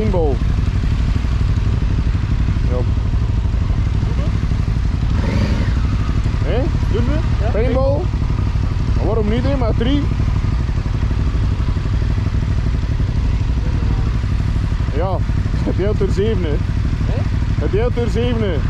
paintball. Ja. Hé? Doen we? Ja, paintball? Maar waarom niet, hè? Maar 3. Ja, het deelt door 7. Het deelt door 7.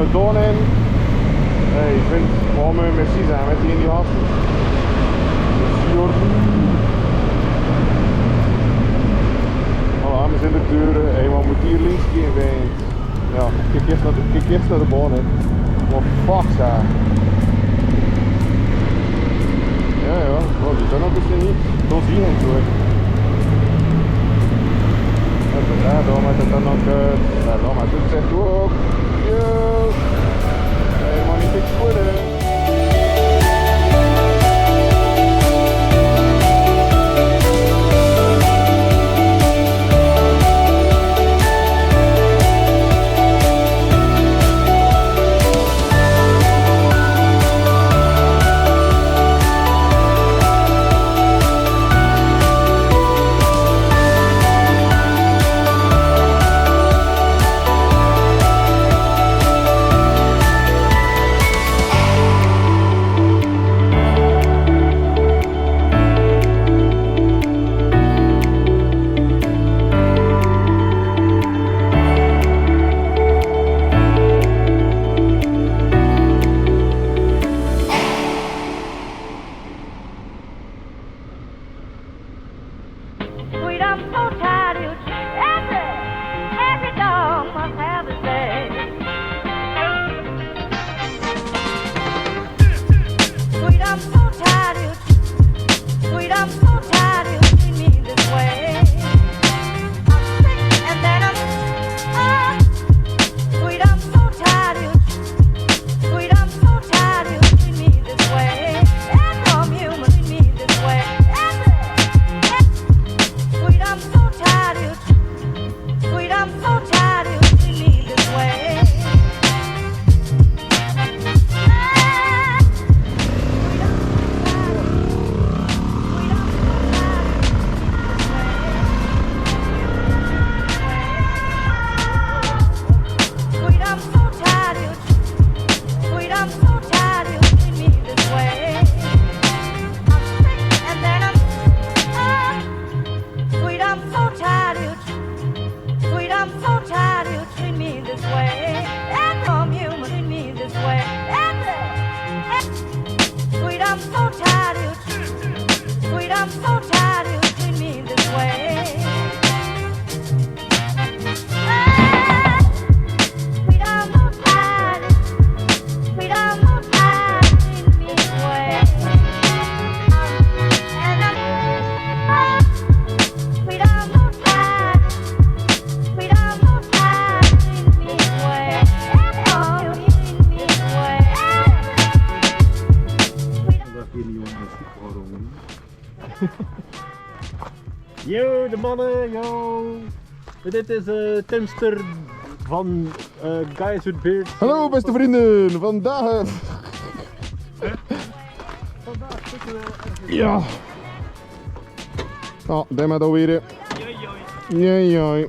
het doen in. Nee, ik vind waarom we met z'n zijn met die in die hand. Voilà, we zijn de deuren. Hey, maar moet hier links gaan. Ja, kijk eerst naar de baan in. Wat fuck zijn. Ja, oh, die zijn ook dus niet. Zo zie je het hoor. Ja, dan met het dan ook. Ja, dan met het zegt ook. Yo! Helemaal niet niks voor de. Yo, de mannen, yo! Dit is Timster van Guys with Beard. Hallo beste vrienden, vandaag zitten we ergens. Ja. Oh, daar maar alweer. Joi.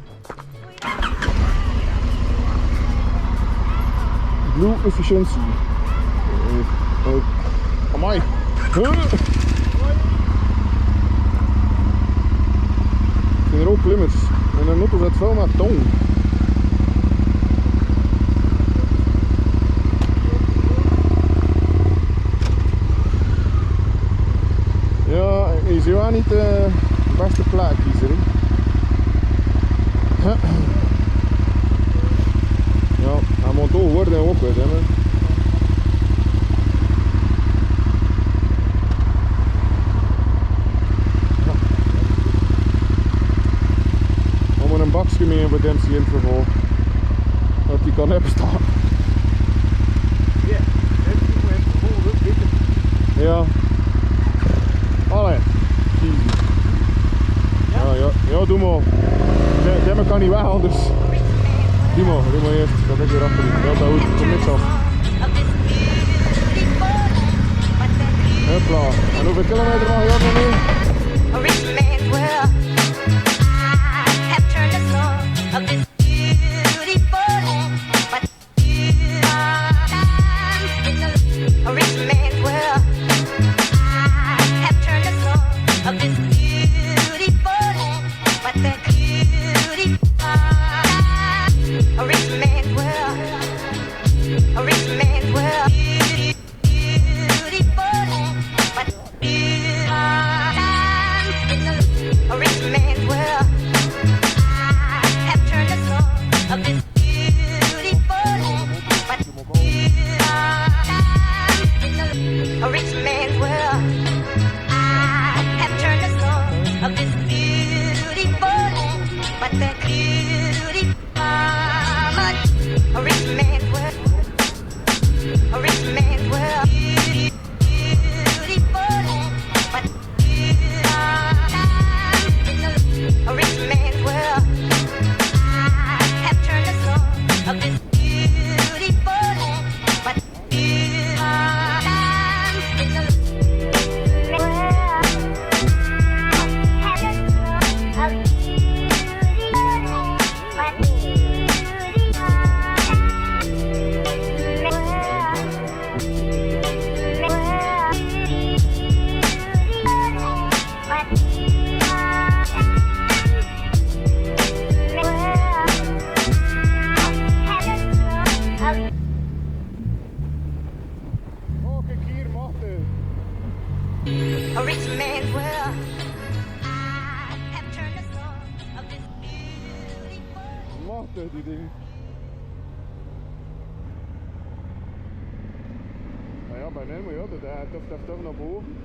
Blue efficiency. Amai. Het zijn er ook klimmers. En dan moeten we het veel naar tong. Ja, je ziet wel niet de beste plek kiezen. Ja, hij moet toch worden ook weer. Om een bakje mee met hem zien vervol. Dat die kan hebben staan. Ja, ja. Allee, easy. Ja, doe maar. Demmen kan niet weg anders. Doe maar eerst. Dat ik weer achter doen. Ja, dat goed. Kom niks af. Hopla. En hoeveel kilometer mag je ook nog mee? rich man's world. Beautiful land, but a rich man's world. I have turned the soul of this beautiful land, but a rich man's world. I have turned the soul of this beautiful land, but the beauty a rich man's world. A rich man's world. Beautiful land, but a rich man's world. I have turned the soul of this beautiful land, but a rich man's world. I have turned the soul of this beautiful. Machtig die ding. Nou ja, bij Nemo, ja, dat toch naar boven.